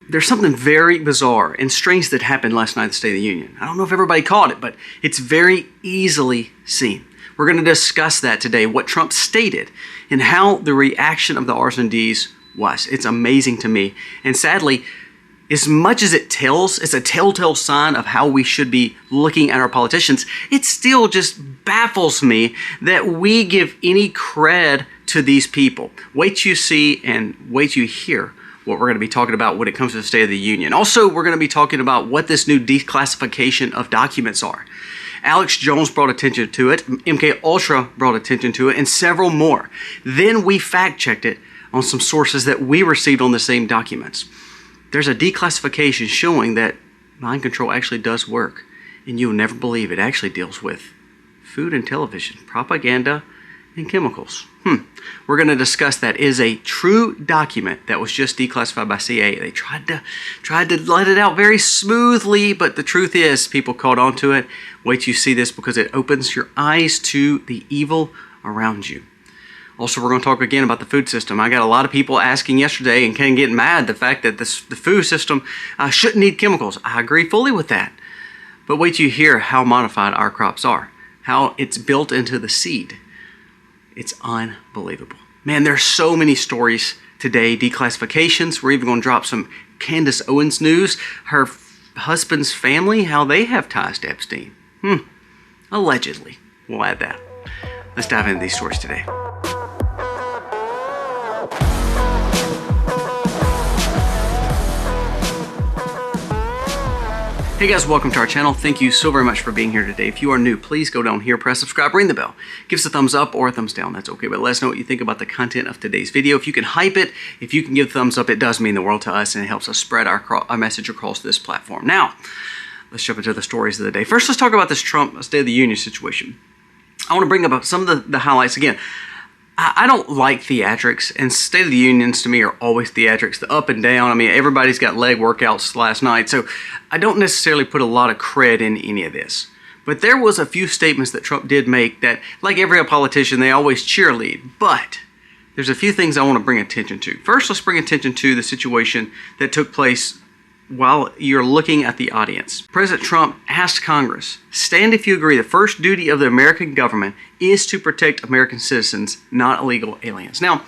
there's something very bizarre and strange that happened last night at the State of the Union. I don't know if everybody caught it, but it's very easily seen. We're going to discuss that today, what Trump stated and how the reaction of the R&Ds was. It's amazing to me. And sadly, as much as it's a telltale sign of how we should be looking at our politicians, it still just baffles me that we give any cred to these people. Wait till you see and wait till you hear what we're going to be talking about when it comes to the State of the Union. Also, we're going to be talking about what this new declassification of documents are. Alex Jones brought attention to it, MK Ultra brought attention to it, and several more. Then we fact-checked it on some sources that we received on the same documents. There's a declassification showing that mind control actually does work, and you'll never believe it actually deals with food and television, propaganda, and chemicals. We're going to discuss that. It is a true document that was just declassified by CIA. They tried to let it out very smoothly, but the truth is people caught on to it. Wait till you see this because it opens your eyes to the evil around you. Also, we're going to talk again about the food system. I got a lot of people asking yesterday and kind of getting mad the fact that the food system shouldn't need chemicals. I agree fully with that. But wait till you hear how modified our crops are, how it's built into the seed. It's unbelievable. Man, there's so many stories today, declassifications. We're even going to drop some Candace Owens news. Her husband's family, how they have ties to Epstein. Allegedly. We'll add that. Let's dive into these stories today. Hey guys, welcome to our channel. Thank you so very much for being here today. If you are new, please go down here, press subscribe, ring the bell. Give us a thumbs up or a thumbs down, that's okay, but let us know what you think about the content of today's video. If you can hype it, if you can give a thumbs up, it does mean the world to us and it helps us spread our message across this platform. Now, let's jump into the stories of the day. First, let's talk about this Trump State of the Union situation. I want to bring up some of the highlights. Again, I don't like theatrics, and State of the Unions to me are always theatrics, the up and down. I mean, everybody's got leg workouts last night, so I don't necessarily put a lot of cred in any of this. But there was a few statements that Trump did make that, like every politician, they always cheerlead. But there's a few things I want to bring attention to. First, let's bring attention to the situation that took place while you're looking at the audience. President Trump asked Congress, stand if you agree the first duty of the American government is to protect American citizens, not illegal aliens. Now,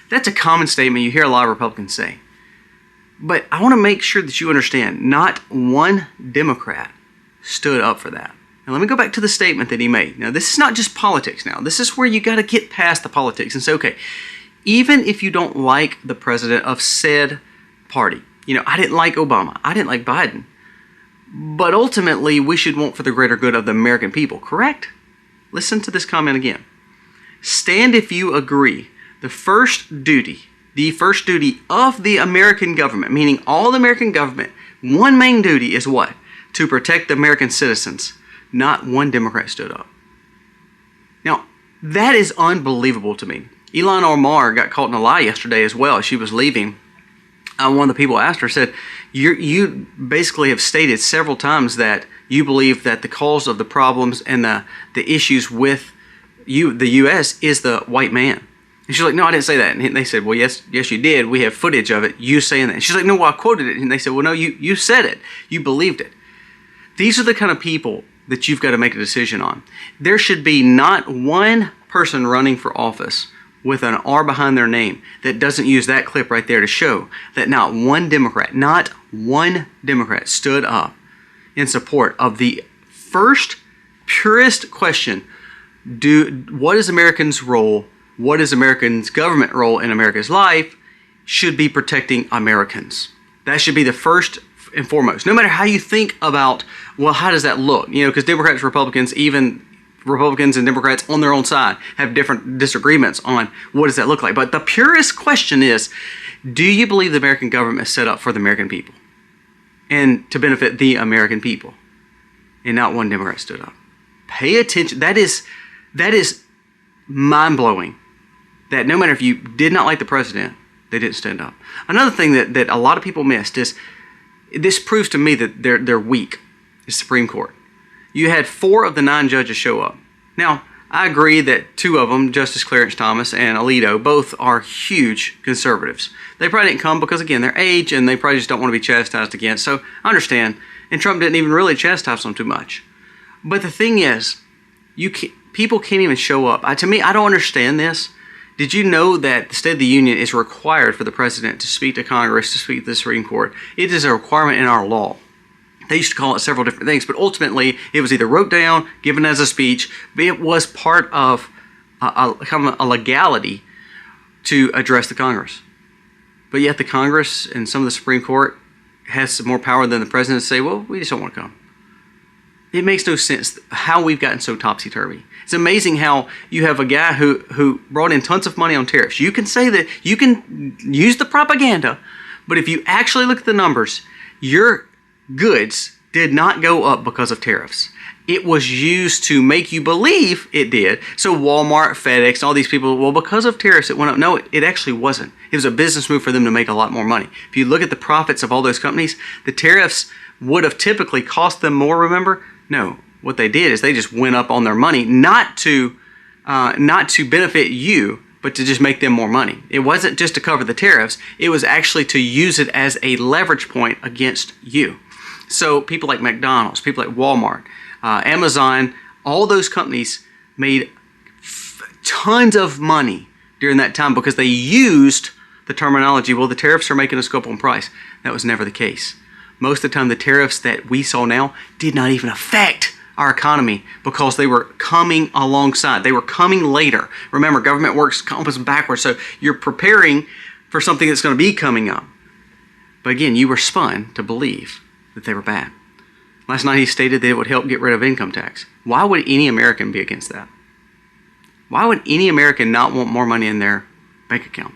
that's a common statement you hear a lot of Republicans say. But I want to make sure that you understand, not one Democrat stood up for that. Now, let me go back to the statement that he made. Now, this is not just politics now. This is where you got to get past the politics and say, okay, even if you don't like the president of said party, I didn't like Obama. I didn't like Biden. But ultimately, we should want for the greater good of the American people, correct? Listen to this comment again. Stand if you agree the first duty of the American government, meaning all the American government, one main duty is what? To protect the American citizens. Not one Democrat stood up. Now, that is unbelievable to me. Ilhan Omar got caught in a lie yesterday as well as she was leaving. One of the people asked her, said, you basically have stated several times that you believe that the cause of the problems and the issues with the U.S. is the white man. And she's like, no, I didn't say that. And they said, well, yes, you did. We have footage of it, you saying that. And she's like, no, well, I quoted it. And they said, well, no, you said it. You believed it. These are the kind of people that you've got to make a decision on. There should be not one person running for office with an R behind their name that doesn't use that clip right there to show that not one Democrat stood up in support of the first purest question, what is Americans' role, what is Americans' government role in America's life, should be protecting Americans. That should be the first and foremost. No matter how you think about, well, how does that look? Because Democrats, Republicans, even Republicans and Democrats on their own side have different disagreements on what does that look like. But the purest question is, do you believe the American government is set up for the American people and to benefit the American people? And not one Democrat stood up. Pay attention. That is mind-blowing. That no matter if you did not like the president, they didn't stand up. Another thing that a lot of people missed is, this proves to me that they're weak, the Supreme Court. You had 4 of the 9 judges show up. Now, I agree that two of them, Justice Clarence Thomas and Alito, both are huge conservatives. They probably didn't come because, again, their age, and they probably just don't want to be chastised again. So I understand. And Trump didn't even really chastise them too much. But the thing is, people can't even show up. To me, I don't understand this. Did you know that the State of the Union is required for the president to speak to Congress, to speak to the Supreme Court? It is a requirement in our law. They used to call it several different things, but ultimately it was either wrote down, given as a speech, but it was part of a legality to address the Congress. But yet the Congress and some of the Supreme Court has some more power than the president to say, well, we just don't want to come. It makes no sense how we've gotten so topsy-turvy. It's amazing how you have a guy who brought in tons of money on tariffs. You can say that, you can use the propaganda, but if you actually look at the numbers, your goods did not go up because of tariffs. It was used to make you believe it did. So Walmart, FedEx, all these people, well, because of tariffs it went up. No, it actually wasn't. It was a business move for them to make a lot more money. If you look at the profits of all those companies, the tariffs would have typically cost them more, remember? No, what they did is they just went up on their money, not to benefit you, but to just make them more money. It wasn't just to cover the tariffs. It was actually to use it as a leverage point against you. So people like McDonald's, people like Walmart, Amazon, all those companies made tons of money during that time because they used the terminology, well, the tariffs are making us go up on price. That was never the case. Most of the time, the tariffs that we saw now did not even affect our economy because they were coming alongside. They were coming later. Remember, government works compass backwards, so you're preparing for something that's going to be coming up. But again, you were spun to believe that they were bad. Last night he stated that it would help get rid of income tax. Why would any American be against that? Why would any American not want more money in their bank account?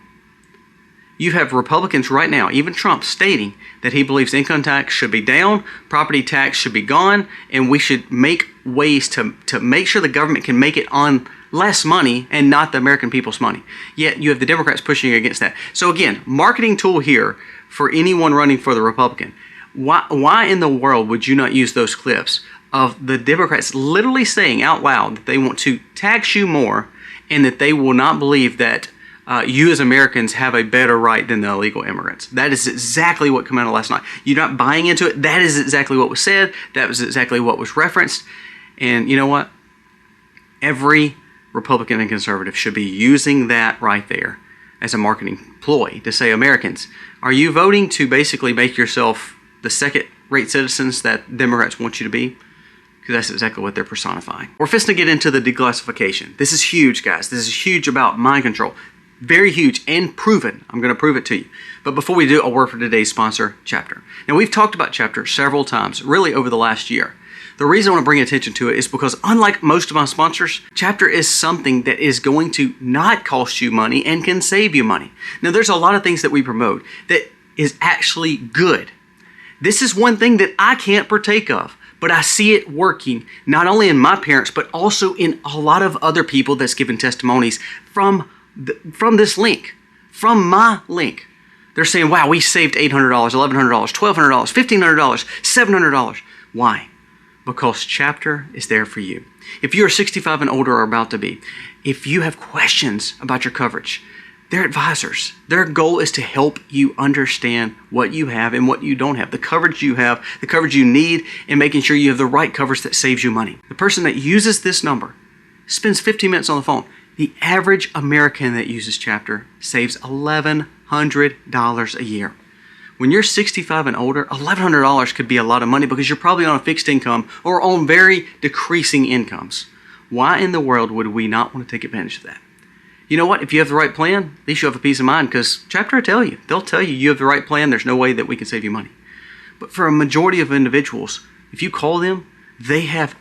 You have Republicans right now, even Trump, stating that he believes income tax should be down, property tax should be gone, and we should make ways to make sure the government can make it on less money and not the American people's money. Yet you have the Democrats pushing against that. So again, marketing tool here for anyone running for the Republican. Why in the world would you not use those clips of the Democrats literally saying out loud that they want to tax you more and that they will not believe that you as Americans have a better right than the illegal immigrants? That is exactly what came out last night. You're not buying into it. That is exactly what was said. That was exactly what was referenced. And you know what? Every Republican and conservative should be using that right there as a marketing ploy to say, Americans, are you voting to basically make yourself the second-rate citizens that Democrats want you to be? Because that's exactly what they're personifying. We're fixing to get into the declassification. This is huge, guys. This is huge about mind control. Very huge and proven. I'm going to prove it to you. But before we do, a word for today's sponsor, Chapter. Now, we've talked about Chapter several times, really over the last year. The reason I want to bring attention to it is because unlike most of my sponsors, Chapter is something that is going to not cost you money and can save you money. Now, there's a lot of things that we promote that is actually good. This is one thing that I can't partake of, but I see it working not only in my parents, but also in a lot of other people that's given testimonies from this link, from my link. They're saying, wow, we saved $800, $1,100, $1,200, $1,500, $700. Why? Because Chapter is there for you. If you're 65 and older or about to be, if you have questions about your coverage, they're advisors. Their goal is to help you understand what you have and what you don't have, the coverage you have, the coverage you need, and making sure you have the right coverage that saves you money. The person that uses this number spends 15 minutes on the phone. The average American that uses Chapter saves $1,100 a year. When you're 65 and older, $1,100 could be a lot of money because you're probably on a fixed income or on very decreasing incomes. Why in the world would we not want to take advantage of that? You know what? If you have the right plan, at least you have a peace of mind because Chapter will tell you. They'll tell you you have the right plan. There's no way that we can save you money. But for a majority of individuals, if you call them, they have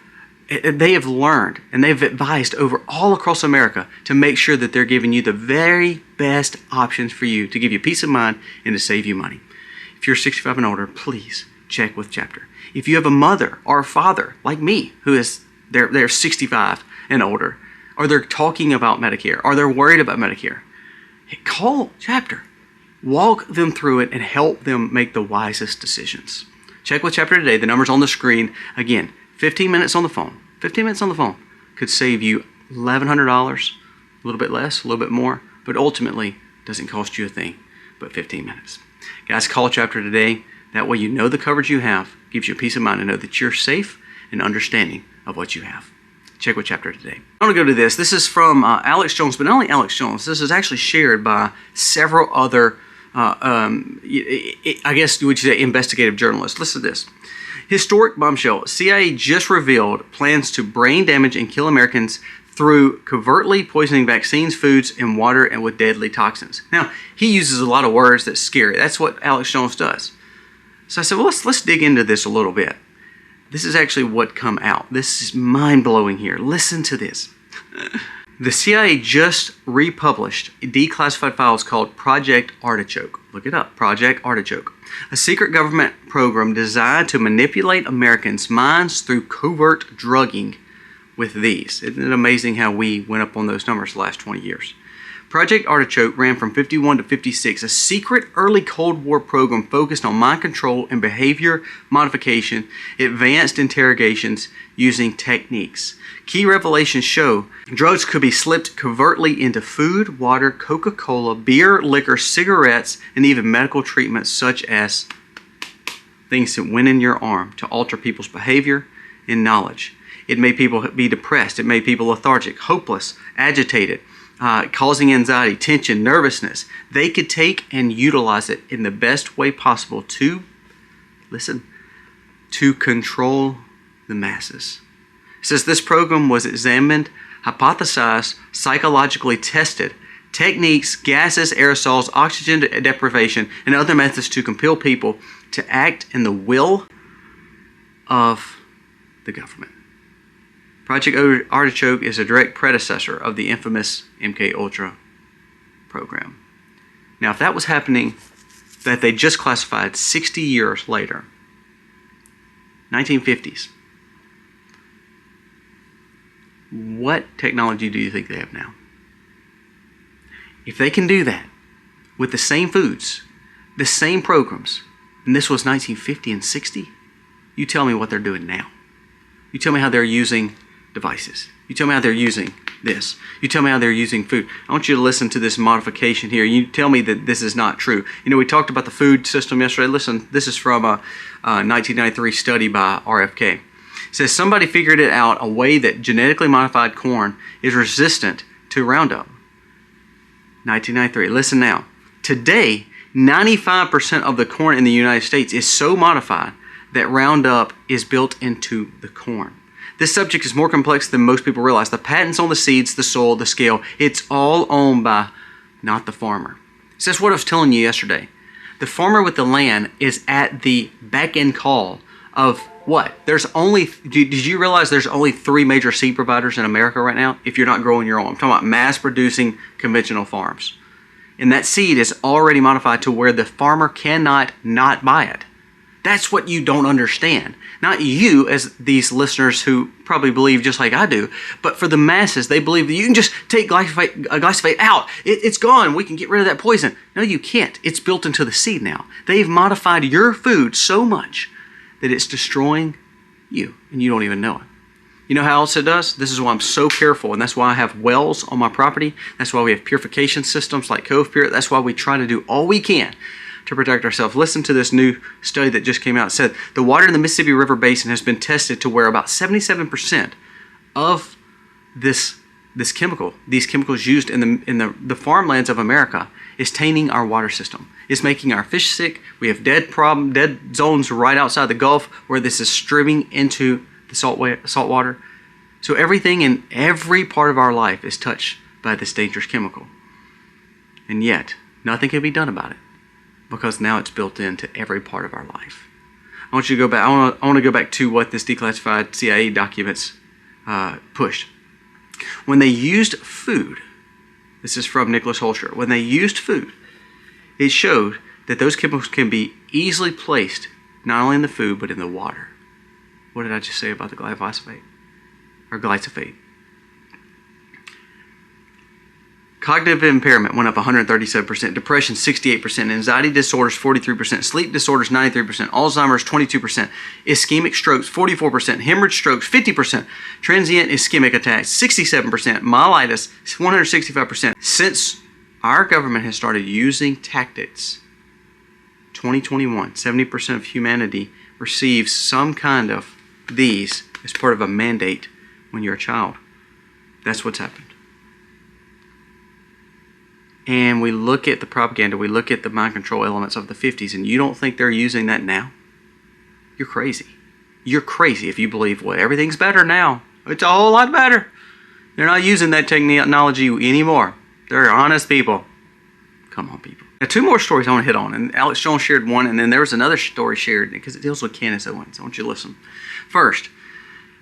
learned and they've advised over all across America to make sure that they're giving you the very best options for you to give you peace of mind and to save you money. If you're 65 and older, please check with Chapter. If you have a mother or a father like me who is they're 65 and older, or they're talking about Medicare, or they're worried about Medicare, call Chapter. Walk them through it and help them make the wisest decisions. Check with Chapter today. The number's on the screen. Again, 15 minutes on the phone. 15 minutes on the phone could save you $1,100, a little bit less, a little bit more, but ultimately doesn't cost you a thing but 15 minutes. Guys, call chapter today. That way you know the coverage you have, gives you peace of mind to know that you're safe and understanding of what you have. Check with chapter today. I want to go to this. This is from Alex Jones, but not only Alex Jones. This is actually shared by several other, I guess you would say, investigative journalists. Listen to this. Historic bombshell. CIA just revealed plans to brain damage and kill Americans through covertly poisoning vaccines, foods, and water, and with deadly toxins. Now, he uses a lot of words that's scary. That's what Alex Jones does. So I said, well, let's dig into this a little bit. This is actually what come out. This is mind-blowing here. Listen to this. The CIA just republished declassified files called Project Artichoke. Look it up, Project Artichoke. A secret government program designed to manipulate Americans' minds through covert drugging with these. Isn't it amazing how we went up on those numbers the last 20 years? Project Artichoke ran from 51 to 56, a secret early Cold War program focused on mind control and behavior modification, advanced interrogations using techniques. Key revelations show drugs could be slipped covertly into food, water, Coca-Cola, beer, liquor, cigarettes, and even medical treatments such as things that went in your arm to alter people's behavior and knowledge. It made people be depressed. It made people lethargic, hopeless, agitated, causing anxiety, tension, nervousness. They could take and utilize it in the best way possible to, listen, to control the masses. It says this program was examined, hypothesized, psychologically tested, techniques, gases, aerosols, oxygen deprivation, and other methods to compel people to act in the will of the government. Project Artichoke is a direct predecessor of the infamous MK program. Now, if that was happening, that they just classified 60 years later, 1950s, what technology do you think they have now? If they can do that with the same foods, the same programs, and this was 1950 and 60, you tell me what they're doing now. You tell me how they're using devices. You tell me how they're using this. You tell me how they're using food. I want you to listen to this modification here. You tell me that this is not true. You know, we talked about the food system yesterday. Listen, this is from a 1993 study by RFK. It says somebody figured it out, a way that genetically modified corn is resistant to Roundup. 1993. Listen now. Today, 95% of the corn in the United States is so modified that Roundup is built into the corn. This subject is more complex than most people realize. The patents on the seeds, the soil, the scale, it's all owned by not the farmer. So that's what I was telling you yesterday. The farmer with the land is at the beck and call of what? Did you realize there's only 3 major seed providers in America right now if you're not growing your own? I'm talking about mass producing conventional farms. And that seed is already modified to where the farmer cannot not buy it. That's what you don't understand. Not you as these listeners who probably believe just like I do, but for the masses, they believe that you can just take glyphosate out. It's gone. We can get rid of that poison. No, you can't. It's built into the seed now. They've modified your food so much that it's destroying you, and you don't even know it. You know how else it does? This is why I'm so careful, and that's why I have wells on my property. That's why we have purification systems like Cove Pure. That's why we try to do all we can to protect ourselves. Listen to this new study that just came out. It said the water in the Mississippi River Basin has been tested to where about 77% of these chemicals used in the farmlands of America is tainting our water system. It's making our fish sick. We have dead zones right outside the Gulf where this is streaming into the salt water. So everything in every part of our life is touched by this dangerous chemical. And yet, nothing can be done about it, because now it's built into every part of our life. I want you to go back. I want to go back to what this declassified CIA documents pushed. When they used food, this is from Nicholas Holscher. When they used food, it showed that those chemicals can be easily placed not only in the food but in the water. What did I just say about the glyphosate or glyphosate? Cognitive impairment went up 137%, depression 68%, anxiety disorders 43%, sleep disorders 93%, Alzheimer's 22%, ischemic strokes 44%, hemorrhage strokes 50%, transient ischemic attacks 67%, myelitis 165%. Since our government has started using tactics, 2021, 70% of humanity receives some kind of these as part of a mandate when you're a child. That's what's happened. And we look at the propaganda, we look at the mind control elements of the 50s, and you don't think they're using that now? You're crazy. You're crazy if you believe, well, everything's better now. It's a whole lot better. They're not using that technology anymore. They're honest people. Come on, people. Now, two more stories I want to hit on. And Alex Jones shared one, and then there was another story shared because it deals with Candace Owens. I want you to listen. First,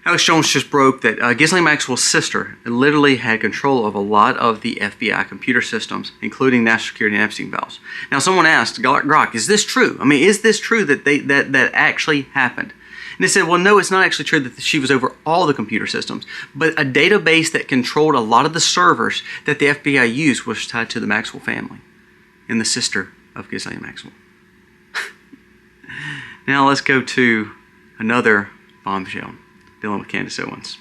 Alex Jones just broke that Ghislaine Maxwell's sister literally had control of a lot of the FBI computer systems, including national security and Epstein files. Now, someone asked, Grok, is this true? I mean, is this true that that actually happened? And they said, well, no, it's not actually true that she was over all the computer systems, but a database that controlled a lot of the servers that the FBI used was tied to the Maxwell family and the sister of Ghislaine Maxwell. Now, let's go to another bombshell dealing with Candace Owens.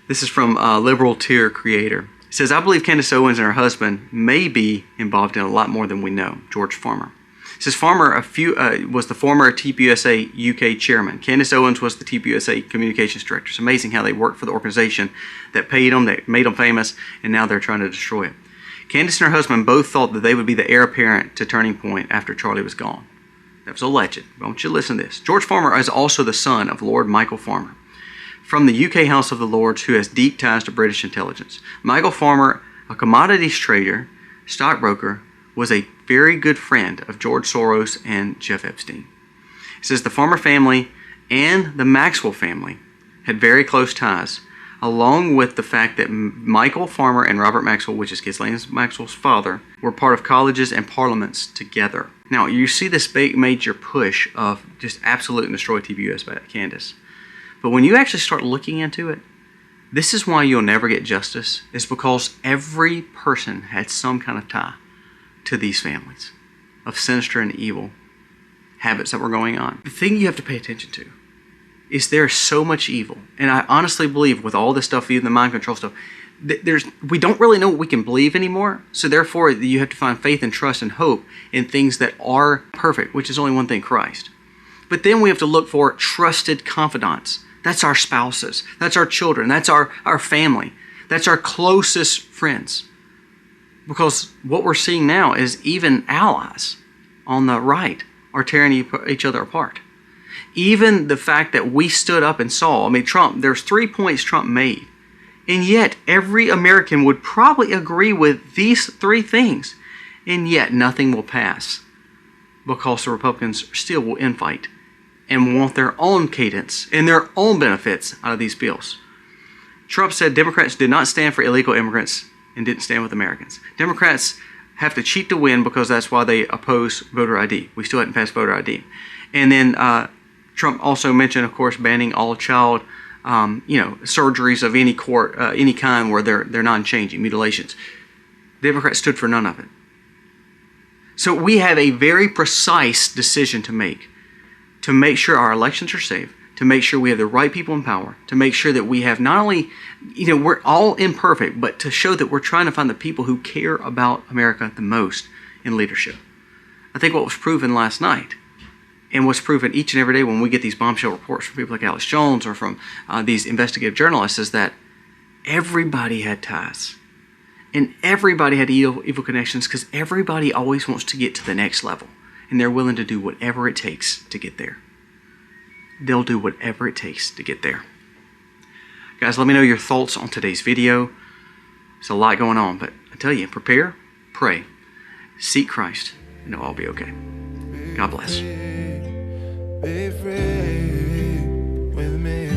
This is from Liberal Tier Creator. It says, I believe Candace Owens and her husband may be involved in a lot more than we know. George Farmer. It says Farmer was the former TPUSA UK chairman. Candace Owens was the TPUSA communications director. It's amazing how they worked for the organization that paid them, that made them famous, and now they're trying to destroy it. Candace and her husband both thought that they would be the heir apparent to Turning Point after Charlie was gone. That was alleged. I want you to listen to this. George Farmer is also the son of Lord Michael Farmer from the UK House of the Lords, who has deep ties to British intelligence. Michael Farmer, a commodities trader, stockbroker, was a very good friend of George Soros and Jeff Epstein. It says the Farmer family and the Maxwell family had very close ties, along with the fact that Michael Farmer and Robert Maxwell, which is Ghislaine Maxwell's father, were part of colleges and parliaments together. Now, you see this big major push of just absolute and destroy TPUS by Candace. But when you actually start looking into it, this is why you'll never get justice, is because every person had some kind of tie to these families of sinister and evil habits that were going on. The thing you have to pay attention to is there's so much evil. And I honestly believe with all this stuff, even the mind control stuff, we don't really know what we can believe anymore. So therefore, you have to find faith and trust and hope in things that are perfect, which is only one thing, Christ. But then we have to look for trusted confidants. That's our spouses. That's our children. That's our family. That's our closest friends. Because what we're seeing now is even allies on the right are tearing each other apart. Even the fact that we stood up and saw, Trump, there's 3 points Trump made. And yet every American would probably agree with these 3 things. And yet nothing will pass because the Republicans still will infight and want their own cadence and their own benefits out of these bills. Trump said Democrats did not stand for illegal immigrants and didn't stand with Americans. Democrats have to cheat to win because that's why they oppose voter ID. We still haven't passed voter ID. And then Trump also mentioned, of course, banning all child surgeries of any kind where they're non-changing, mutilations. Democrats stood for none of it. So we have a very precise decision to make sure our elections are safe, to make sure we have the right people in power, to make sure that we have not only, we're all imperfect, but to show that we're trying to find the people who care about America the most in leadership. I think what was proven last night, and what's proven each and every day when we get these bombshell reports from people like Alex Jones or from these investigative journalists, is that everybody had ties. And everybody had evil connections because everybody always wants to get to the next level. And they're willing to do whatever it takes to get there. They'll do whatever it takes to get there. Guys, let me know your thoughts on today's video. There's a lot going on, but I tell you, prepare, pray, seek Christ, and it'll all be okay. God bless. Be free with me.